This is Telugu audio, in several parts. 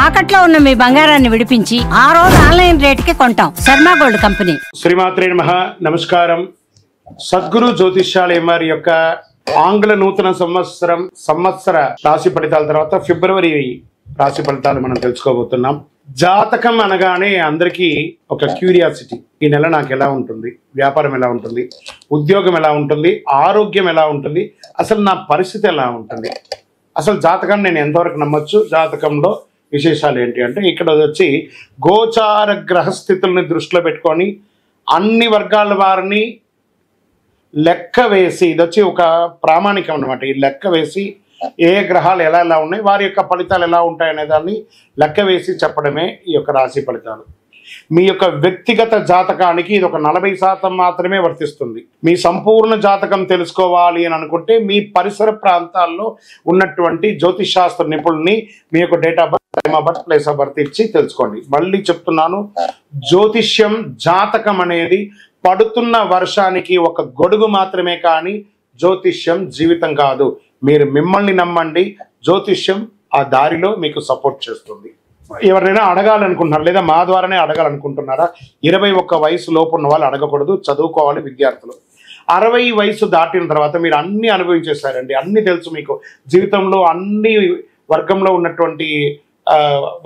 తాకట్లో ఉన్న మీ బంగారాన్ని విడిపించి ఆ రోజు ఆన్లైన్ రేటుకి కొంటాం. Sharma gold company. శ్రీమాత్రే నమః. నమస్కారం. సద్గురు జ్యోతిష్యాలయం వారి యొక్క ఆంగ్ల నూతన సంవత్సర రాశి ఫలితాల తర్వాత ఫిబ్రవరి రాశి ఫలితాలు మనం తెలుసుకోబోతున్నాం. జాతకం అనగానే అందరికీ ఒక క్యూరియాసిటీ, ఈ నెల నాకు ఎలా ఉంటుంది, వ్యాపారం ఎలా ఉంటుంది, ఉద్యోగం ఎలా ఉంటుంది, ఆరోగ్యం ఎలా ఉంటుంది, అసలు నా పరిస్థితి ఎలా ఉంటుంది, అసలు జాతకాన్ని నేను ఎంతవరకు నమ్మొచ్చు, జాతకంలో విశేషాలు ఏంటి అంటే ఇక్కడ వచ్చి గోచార గ్రహస్థితుల్ని దృష్టిలో పెట్టుకొని అన్ని వర్గాల వారిని లెక్క వేసి, ఇది వచ్చి ఒక ప్రామాణికం అనమాట. ఈ లెక్క వేసి ఏ గ్రహాలు ఎలా ఎలా ఉన్నాయి, వారి యొక్క ఫలితాలు ఎలా ఉంటాయనే దాన్ని లెక్క వేసి చెప్పడమే ఈ యొక్క రాశి ఫలితాలు. మీ యొక్క వ్యక్తిగత జాతకానికి ఇది ఒక 40% మాత్రమే వర్తిస్తుంది. మీ సంపూర్ణ జాతకం తెలుసుకోవాలి అని అనుకుంటే మీ పరిసర ప్రాంతాల్లో ఉన్నటువంటి జ్యోతిష్ శాస్త్ర నిపుణుల్ని మీ యొక్క date of birth, time of birth, place of birth ఇచ్చి తెలుసుకోండి. మళ్ళీ చెప్తున్నాను, జ్యోతిష్యం జాతకం అనేది పడుతున్న వర్షానికి ఒక గొడుగు మాత్రమే, కానీ జ్యోతిష్యం జీవితం కాదు. మీరు మిమ్మల్ని నమ్మండి, జ్యోతిష్యం ఆ దారిలో మీకు సపోర్ట్ చేస్తుంది. ఎవరైనా అడగాలనుకుంటున్నారు లేదా మా ద్వారానే అడగాలనుకుంటున్నారా? 21 వయసు లోపు ఉన్న వాళ్ళు అడగకూడదు, చదువుకోవాలి విద్యార్థులు. 60 వయసు దాటిన తర్వాత మీరు అన్ని అనుభవించేశారండి, అన్ని తెలుసు మీకు. జీవితంలో అన్ని వర్గంలో ఉన్నటువంటి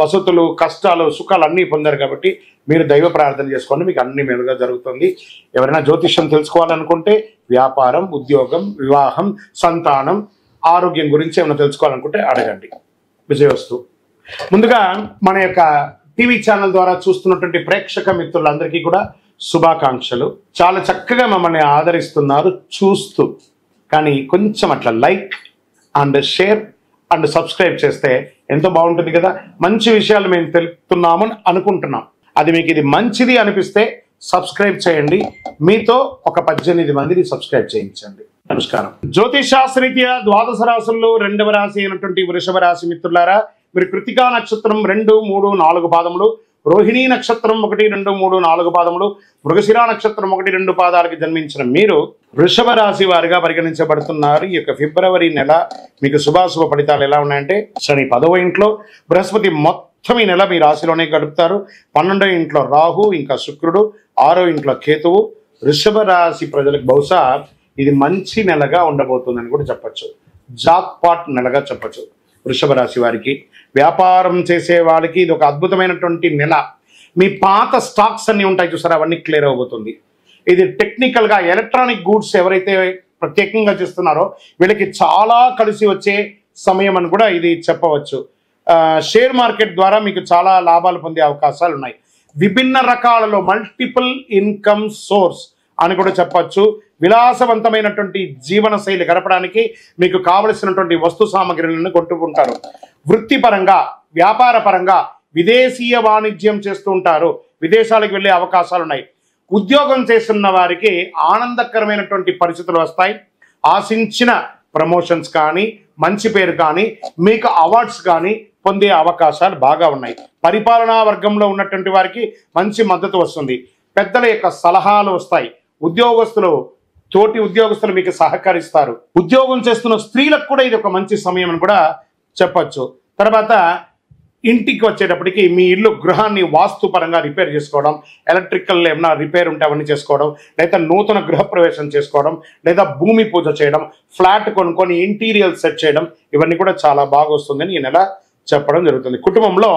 వసతులు, కష్టాలు, సుఖాలు అన్నీ పొందారు కాబట్టి మీరు దైవ ప్రార్థన చేసుకోండి, మీకు అన్ని మేలుగా జరుగుతుంది. ఎవరైనా జ్యోతిష్యం తెలుసుకోవాలనుకుంటే వ్యాపారం, ఉద్యోగం, వివాహం, సంతానం, ఆరోగ్యం గురించి ఏమైనా తెలుసుకోవాలనుకుంటే అడగండి. విజయవస్తు. ముందుగా మన యొక్క టీవీ ఛానల్ ద్వారా చూస్తున్నటువంటి ప్రేక్షక మిత్రులందరికీ కూడా శుభాకాంక్షలు. చాలా చక్కగా మమ్మల్ని ఆదరిస్తున్నారు చూస్తూ, కానీ కొంచెం అట్లా like and share and subscribe చేస్తే ఎంతో బాగుంటుంది కదా. మంచి విషయాలు మేము తెలుపుతున్నామని అనుకుంటున్నాం. అది మీకు ఇది మంచిది అనిపిస్తే సబ్స్క్రైబ్ చేయండి. మీతో ఒక 18 మందిని సబ్స్క్రైబ్ చేయించండి. నమస్కారం. జ్యోతిష్ శాస్త్రరీత్యా ద్వాదశ రాశుల్లో 2వ రాశి అయినటువంటి వృషభ రాశి మిత్రులారా, మీరు కృతికా నక్షత్రం 2, 3, 4 పాదములు, రోహిణీ నక్షత్రం 1, 2, 3, 4 పాదములు, మృగశిర నక్షత్రం 1, 2 పాదాలకి జన్మించిన మీరు వృషభ రాశి వారిగా పరిగణించబడుతున్నారు. ఈ యొక్క ఫిబ్రవరి నెల మీకు శుభాశుభ ఫలితాలు ఎలా ఉన్నాయంటే, శని 10వ ఇంట్లో, బృహస్పతి మొత్తం ఈ నెల మీ రాశిలోనే గడుపుతారు. 12వ ఇంట్లో రాహు, ఇంకా శుక్రుడు, 6వ ఇంట్లో కేతువు. వృషభ రాశి ప్రజలకు బహుశా ఇది మంచి నెలగా ఉండబోతుందని కూడా చెప్పచ్చు. జాక్ పాట్ నెలగా చెప్పచ్చు. వృషభ రాశి వారికి, వ్యాపారం చేసే వాళ్ళకి ఇది ఒక అద్భుతమైనటువంటి నెల. మీ పాత స్టాక్స్ అన్ని ఉంటాయి చూసారా, అవన్నీ క్లియర్ అవబోతుంది. ఇది టెక్నికల్గా ఎలక్ట్రానిక్ గూడ్స్ ఎవరైతే ప్రత్యేకంగా చేస్తున్నారో వీళ్ళకి చాలా కలిసి వచ్చే సమయం అని కూడా ఇది చెప్పవచ్చు. షేర్ మార్కెట్ ద్వారా మీకు చాలా లాభాలు పొందే అవకాశాలు ఉన్నాయి. విభిన్న రకాలలో మల్టిపుల్ ఇన్కమ్ సోర్స్ అని కూడా చెప్పచ్చు. విలాసవంతమైనటువంటి జీవన శైలి గడపడానికి మీకు కావలసినటువంటి వస్తు సామగ్రిలను కొట్టుకుంటారు. వృత్తిపరంగా, వ్యాపార పరంగా విదేశీయ వాణిజ్యం చేస్తూ ఉంటారు. విదేశాలకు వెళ్ళే అవకాశాలు ఉన్నాయి. ఉద్యోగం చేస్తున్న వారికి ఆనందకరమైనటువంటి పరిస్థితులు వస్తాయి. ఆశించిన ప్రమోషన్స్ కానీ, మంచి పేరు కానీ, మీకు అవార్డ్స్ కానీ పొందే అవకాశాలు బాగా ఉన్నాయి. పరిపాలనా వర్గంలో ఉన్నటువంటి వారికి మంచి మద్దతు వస్తుంది. పెద్దల యొక్క సలహాలు వస్తాయి. ఉద్యోగస్తులు, తోటి ఉద్యోగస్తులు మీకు సహకరిస్తారు. ఉద్యోగం చేస్తున్న స్త్రీలకు కూడా ఇది ఒక మంచి సమయం అని కూడా చెప్పచ్చు. తర్వాత ఇంటికి వచ్చేటప్పటికి మీ ఇల్లు, గృహాన్ని వాస్తుపరంగా రిపేర్ చేసుకోవడం, ఎలక్ట్రికల్ ఏమైనా రిపేర్ ఉంటే అవన్నీ చేసుకోవడం, లేదా నూతన గృహప్రవేశం చేసుకోవడం, లేదా భూమి పూజ చేయడం, ఫ్లాట్ కొనుక్కొని ఇంటీరియర్ సెట్ చేయడం, ఇవన్నీ కూడా చాలా బాగా వస్తుందని ఈ నెల చెప్పడం జరుగుతుంది. కుటుంబంలో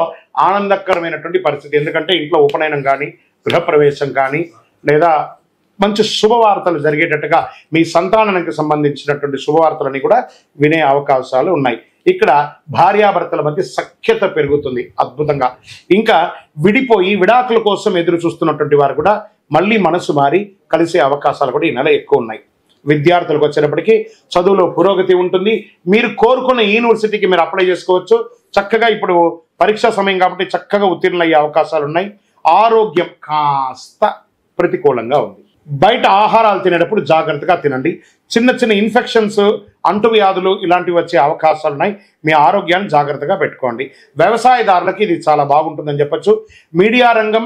ఆనందకరమైనటువంటి పరిస్థితి, ఎందుకంటే ఇంట్లో ఉపనయనం కానీ, గృహప్రవేశం కానీ, లేదా మంచి శుభవార్తలు జరిగేటట్టుగా మీ సంతానానికి సంబంధించినటువంటి శుభవార్తలని కూడా వినే అవకాశాలు ఉన్నాయి. ఇక్కడ భార్యాభర్తల మధ్య సఖ్యత పెరుగుతుంది అద్భుతంగా. ఇంకా విడిపోయి విడాకుల కోసం ఎదురు చూస్తున్నటువంటి వారు కూడా మళ్ళీ మనసు మారి కలిసే అవకాశాలు కూడా ఈ నెల ఎక్కువ ఉన్నాయి. విద్యార్థులకు వచ్చేటప్పటికి చదువులో పురోగతి ఉంటుంది. మీరు కోరుకున్న యూనివర్సిటీకి మీరు అప్లై చేసుకోవచ్చు. చక్కగా ఇప్పుడు పరీక్షా సమయం కాబట్టి చక్కగా ఉత్తీర్ణులయ్యే అవకాశాలు ఉన్నాయి. ఆరోగ్యం కాస్త ప్రతికూలంగా ఉంది. బయట ఆహారాలు తినేటప్పుడు జాగ్రత్తగా తినండి. చిన్న చిన్న ఇన్ఫెక్షన్స్, అంటువ్యాధులు ఇలాంటివి వచ్చే అవకాశాలు ఉన్నాయి. మీ ఆరోగ్యాన్ని జాగ్రత్తగా పెట్టుకోండి. వ్యవసాయదారులకి ఇది చాలా బాగుంటుందని చెప్పచ్చు. మీడియా రంగం,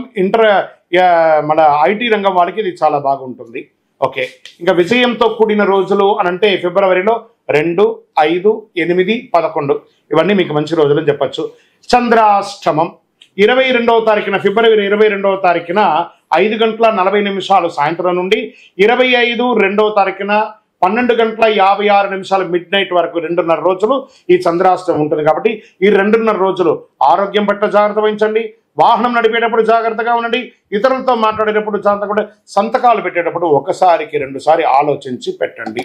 మన ఐటీ రంగం వాళ్ళకి ఇది చాలా బాగుంటుంది. ఓకే, ఇంకా విజయంతో కూడిన రోజులు అనంటే ఫిబ్రవరిలో 2, 5, 8, 11 ఇవన్నీ మీకు మంచి రోజులు అని చెప్పచ్చు. చంద్రాష్టమం 22వ తారీఖున, ఫిబ్రవరి 22వ తారీఖున 5:40 సాయంత్రం నుండి 25 2వ తారీఖున 12:56 మిడ్ నైట్ వరకు 2.5 రోజులు ఈ చంద్రాష్టమం ఉంటుంది. కాబట్టి ఈ 2.5 రోజులు ఆరోగ్యం పట్ల జాగ్రత్త వహించండి. వాహనం నడిపేటప్పుడు జాగ్రత్తగా ఉండండి. ఇతరులతో మాట్లాడేటప్పుడు జాగ్రత్తగా, సంతకాలు పెట్టేటప్పుడు 1సారికి 2 సారి ఆలోచించి పెట్టండి.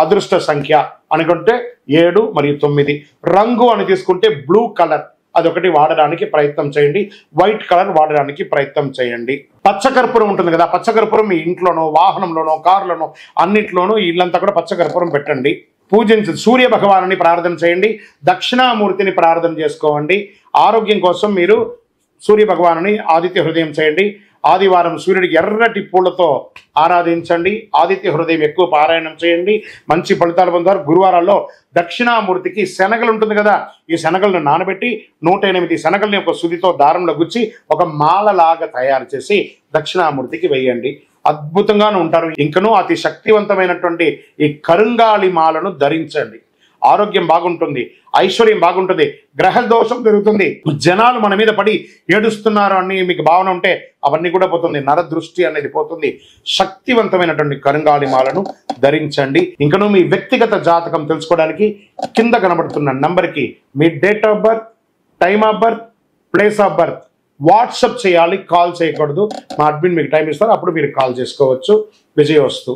అదృష్ట సంఖ్య అనుకుంటే 7 మరియు 9. రంగు అని తీసుకుంటే బ్లూ కలర్ అదొకటి వాడడానికి ప్రయత్నం చేయండి. వైట్ కలర్ వాడడానికి ప్రయత్నం చేయండి. పచ్చకర్పూరం ఉంటుంది కదా, పచ్చకర్పూరం మీ ఇంట్లోనో, వాహనంలోనో, కారులోనో అన్నిట్లోనూ ఇల్లంతా కూడా పచ్చకర్పూరం పెట్టండి. పూజించి సూర్య భగవానుని ప్రార్థన చేయండి. దక్షిణామూర్తిని ప్రార్థన చేసుకోండి. ఆరోగ్యం కోసం మీరు సూర్య భగవానుని ఆదిత్య హృదయం చేయండి. ఆదివారం సూర్యుడికి ఎర్రటి పూలతో ఆరాధించండి. ఆదిత్య హృదయం ఎక్కువ పారాయణం చేయండి. మంచి ఫలితాలు పొందుతారు. గురువారాల్లో దక్షిణామూర్తికి శనగలు ఉంటుంది కదా, ఈ శనగలను నానబెట్టి 108 శనగల్ని ఒక సుదితో దారంలో గుచ్చి ఒక మాలలాగా తయారు చేసి దక్షిణామూర్తికి వేయండి. అద్భుతంగానే ఉంటారు. ఇంకనూ అతి శక్తివంతమైనటువంటి ఈ కరుంగాళి మాలను ధరించండి. ఆరోగ్యం బాగుంటుంది, ఐశ్వర్యం బాగుంటుంది, గ్రహ దోషం జరుగుతుంది. జనాలు మన మీద పడి ఏడుస్తున్నారు అని మీకు భావన ఉంటే అవన్నీ కూడా పోతుంది. నరదృష్టి అనేది పోతుంది. శక్తివంతమైనటువంటి కరుంగాళి మాలను ధరించండి. ఇంకనూ మీ వ్యక్తిగత జాతకం తెలుసుకోవడానికి కింద కనబడుతున్న నంబర్కి మీ date of birth, time of birth, place of birth WhatsApp చేయాలి, కాల్ చేయకూడదు. మా అడ్మిన్ మీకు టైం ఇస్తారు, అప్పుడు మీరు కాల్ చేసుకోవచ్చు. విజయోస్తు.